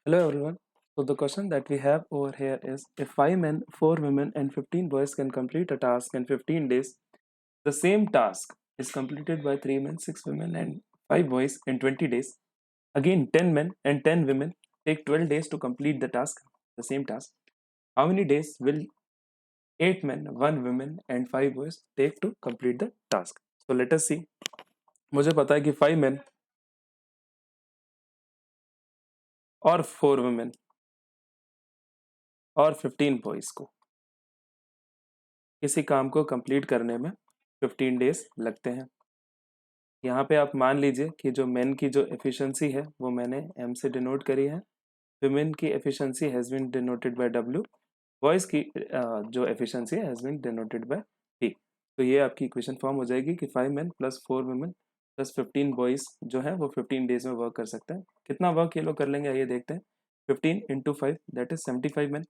Hello everyone. So the question that we have over here is if 5 men, 4 women and 15 boys can complete a task in 15 days, the same task is completed by 3 men, 6 women and 5 boys in 20 days. Again 10 men and 10 women take 12 days to complete the same task. How many days will 8 men, 1 woman and 5 boys take to complete the task? So let us see. मुझे पता है कि 5 men और 4 women और 15 boys को किसी काम को कंप्लीट करने में 15 डेज लगते हैं। यहाँ पे आप मान लीजिए कि जो मेन की जो एफिशिएंसी है वो मैंने एम से डिनोट करी है, विमेन की efficiency has been denoted by W, boys की जो एफिशिएंसी है has been denoted by T. तो ये आपकी इक्वेशन फॉर्म हो जाएगी कि 5 men plus 4 women plus 15 boys जो है वो 15 डेज में वर्क कर सकते हैं। कितना वर्क ये लोग कर लेंगे आइए देखते हैं। 15 into 5 that is 75 main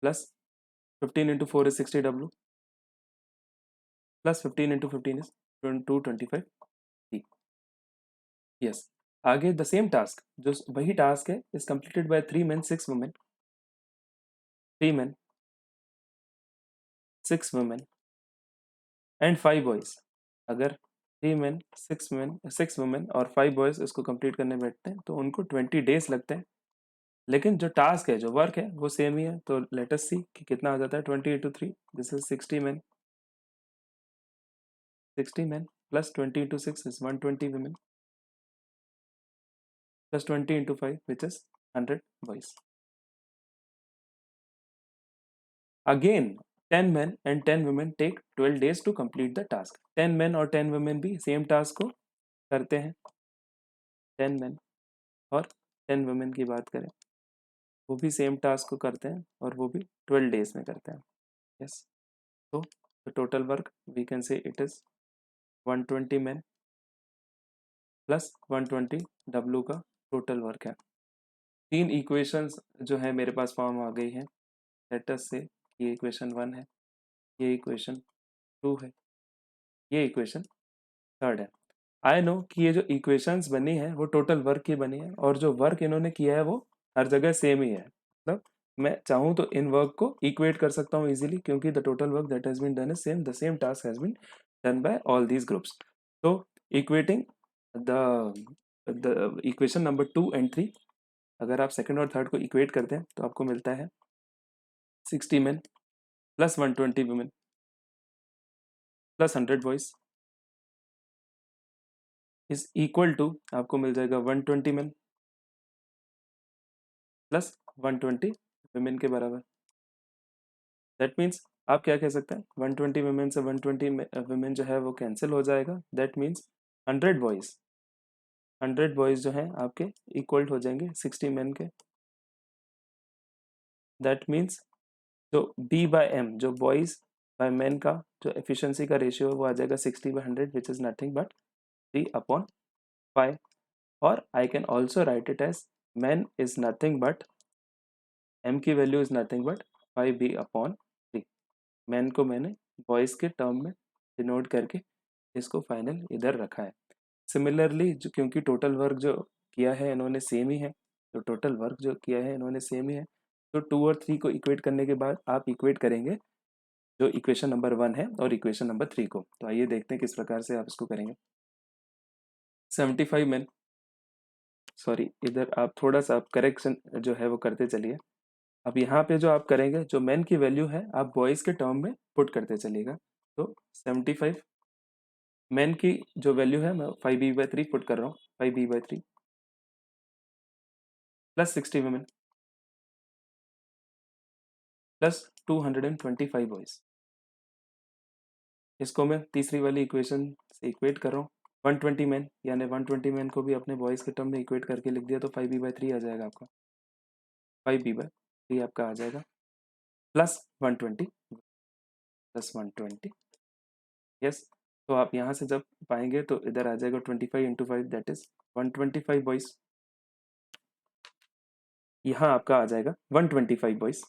plus 15 into 4 is 60 W plus 15 into 15 is 225 T. Yes, आगे द सेम टास्क जो वही टास्क है is completed by 3 main 6 women, 3 main 6 women and 5 boys. अगर 3 मेन 6 वुमेन और 5 बॉयज इसको कंप्लीट करने बैठते हैं तो उनको 20 डेज लगते हैं, लेकिन जो टास्क है जो वर्क है वो सेम ही है। तो लेट अस सी कि कितना आ जाता है। 20 into 3 this is 60 man plus 20 into 6 is 120 women plus 20 into 5 which is 100 boys. Again, 10 men and 10 women take 12 days to complete the task. 10 men और 10 women भी सेम टास्क को करते हैं। 10 men और 10 women की बात करें वो भी सेम टास्क को करते हैं और वो भी 12 डेज में करते हैं। यस, तो total work we can say it is 120 men plus 120 W का टोटल वर्क है। 3 इक्वेशंस जो है मेरे पास फॉर्म आ गई है। लेट अस से ये इक्वेशन 1 है, ये इक्वेशन 2 है, ये इक्वेशन 3 है। आई नो कि ये जो इक्वेशंस बनी है वो टोटल वर्क की बनी है और जो वर्क इन्होंने किया है वो हर जगह सेम ही है। मतलब मैं चाहूँ तो इन वर्क को इक्वेट कर सकता हूँ इजीली, क्योंकि the total work that has been done is same, the same task has been done by all these groups. तो equating the equation number 2 and 3, अगर आप सेकंड और थर्ड को इक्वेट करते हैं तो आपको मिलता है 60 men plus 120 women plus 100 boys is equal to आपको मिल जाएगा 120 men प्लस 120 women के बराबर। दैट मीन्स आप क्या कह सकते हैं, 120 women से 120 women जो है वो कैंसिल हो जाएगा। दैट मीन्स 100 बॉयज जो हैं आपके इक्वल हो जाएंगे 60 men के। दैट मीन्स जो बी बाय एम जो बॉयज बाय मैन का जो एफिशिएंसी का रेशियो है वो आ जाएगा 60/100 विच इज नथिंग बट 3/5। और I can also write it as man is nothing but M की value is nothing but 5b/3। Man को मैंने बॉयज के टर्म में डिनोट करके इसको फाइनल इधर रखा है। सिमिलरली जो क्योंकि टोटल वर्क जो किया है इन्होंने सेम ही है, तो टोटल वर्क जो किया है इन्होंने सेम ही है, तो 2 और 3 को इक्वेट करने के बाद आप इक्वेट करेंगे जो इक्वेशन नंबर 1 है और इक्वेशन नंबर 3 को। तो आइए देखते हैं किस प्रकार से आप इसको करेंगे। 75 मैन, सॉरी इधर आप थोड़ा सा आप करेक्शन जो है वो करते चलिए। अब यहाँ पे जो आप करेंगे जो मैन की वैल्यू है आप बॉयज के टर्म में पुट करते चलिएगा। तो 75 मैन की जो वैल्यू है मैं 5b/3 पुट कर रहा हूँ, 5b/3 plus 60 women plus 225 boys. इसको मैं तीसरी वाली इक्वेशन से इक्वेट कर रहा हूँ। 120 मैन यानी 120 मैन को भी अपने बॉयज के टर्म में इक्वेट करके लिख दिया तो 5b/3 आ जाएगा आपका, 5b/3 आपका आ जाएगा प्लस 120 प्लस 120। यस, तो आप यहाँ से जब पाएंगे तो इधर आ जाएगा 25 इंटू 5 दैट इज 125 बॉयज। यहाँ आपका आ जाएगा 125 boys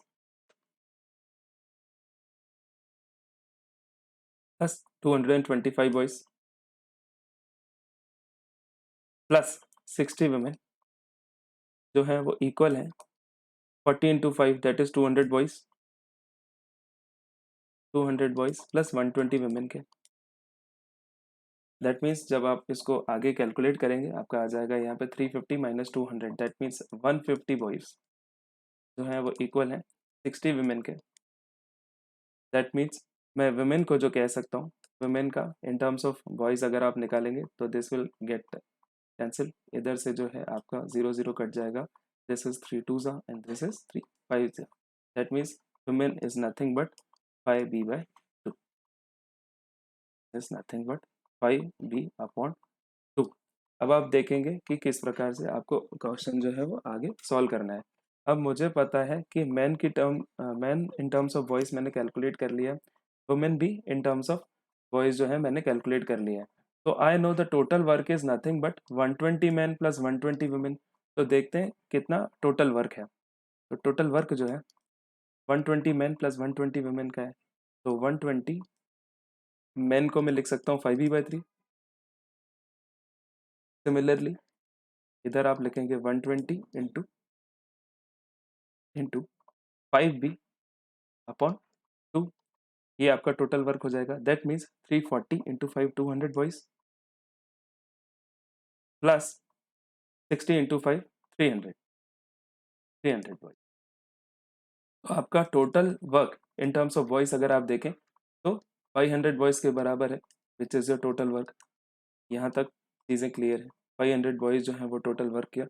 plus 225 boys plus 60 women जो है वो इक्वल है 40 into 5 that is 200 boys, 200 boys plus 120 women के। दैट मीन्स जब आप इसको आगे कैलकुलेट करेंगे आपका आ जाएगा यहाँ पे 350 माइनस 200 दैट मीन्स 150 बॉयज जो है वो इक्वल है 60 वुमेन के। दैट मीन्स मैं वुमेन को जो कह सकता हूँ, वुमेन का इन टर्म्स ऑफ बॉयज अगर आप निकालेंगे तो दिस विल गेट कैंसिल, इधर से जो है आपका 0 0 कट जाएगा, दिस इज 3 2 जा एंड दिस इज 3 5 जा। That means women is nothing but 5b/2 is nothing but 5b/2। अब आप देखेंगे कि किस प्रकार से आपको क्वेश्चन जो है वो आगे सॉल्व करना है। अब मुझे पता है कि man in terms of voice मैंने कैलकुलेट कर लिया, वुमेन भी इन टर्म्स ऑफ वॉइस जो है मैंने कैलकुलेट कर लिया है। तो I know the total work is nothing but 120 man plus 120 women. तो देखते हैं कितना टोटल वर्क है। तो टोटल वर्क जो है 120 मैन प्लस 120 वुमेन का है। तो 120 मैन को मैं लिख सकता हूँ 5b/3। सिमिलरली इधर आप लिखेंगे 120 इंटू 5b/2, ये आपका टोटल वर्क हो जाएगा। That means 340 into 5 200 boys plus 60 into 5 300 boys. तो आपका total work in terms of voice अगर आप देखें तो 500 बॉयज के बराबर है which is your total work. यहाँ तक चीज़ें क्लियर है। 500 बॉयज जो है वो टोटल वर्क किया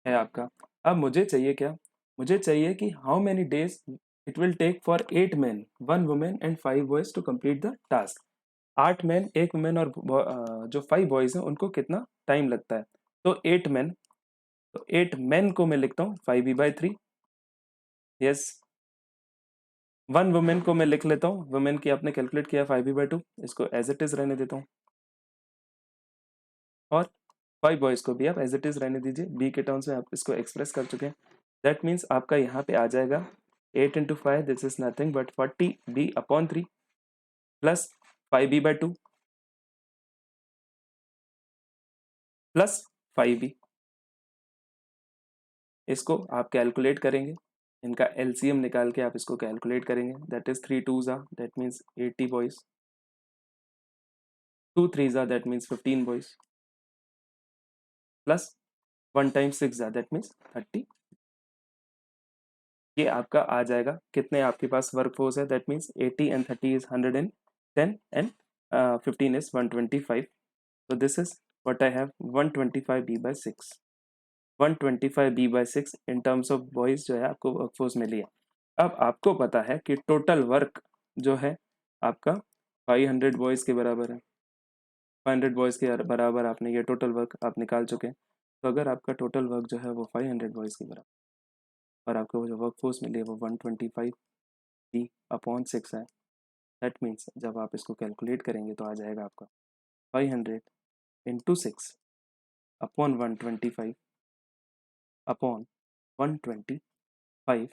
है आपका। अब मुझे चाहिए क्या, मुझे चाहिए कि how many days it will take for 8 man 1 women and 5 boys to complete the task. 8 man 1 women और जो 5 बॉयज हैं उनको कितना टाइम लगता है। तो 8 मैन, तो 8 मैन को मैं लिखता हूँ 5b/3। यस, 1 वुमेन को मैं लिख लेता हूँ, वुमेन की आपने कैलकुलेट किया 5b/2, इसको एज इट इज रहने देता हूँ। और 5 बॉयज को भी आप एज इट इज रहने दीजिए, बी के टर्म्स में आप इसको एक्सप्रेस कर चुके हैं। दैट मीन्स आपका यहाँ पे आ जाएगा 8 into 5 this is nothing but 40b/3 plus 5b/2 plus 5b। इसको आप कैलकुलेट करेंगे, इनका एलसीएम निकाल के आप इसको कैलकुलेट करेंगे। दैट इज 3 2 जा दैट मीन्स 80 बॉयज, 2 3 जा that means 15 boys plus 1 times 6 जा दैट मीन्स 30। ये आपका आ जाएगा कितने आपके पास वर्क फोर्स है। That means 80 and 30 is 110 and 15 is 125। So this is what I have 125b/6, 125b/6 in terms of boys जो है आपको वर्कफोर्स मिली है। अब आपको पता है कि टोटल वर्क जो है आपका 500 बॉयज के बराबर है। 500 बॉयज के बराबर आपने ये टोटल वर्क आप निकाल चुके हैं। तो अगर आपका टोटल वर्क जो है वो 500 बॉयज के बराबर और आपको जो वर्कफोर्स मिली है वो 125b/6 है। दैट मीन्स जब आप इसको कैलकुलेट करेंगे तो आ जाएगा आपका 500 इंटू 6 अपॉन 125 अपॉन 125।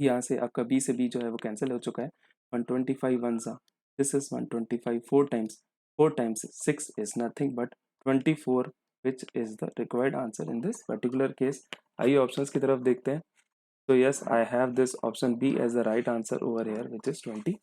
यहाँ से आपका b से b जो है वो कैंसिल हो चुका है। 125 वन सा this is 125 4 times 6 is nothing but 24 which is the required answer in this particular case. आइए ऑप्शंस की तरफ देखते हैं। तो yes, I have this option B as the right answer over here which is 24।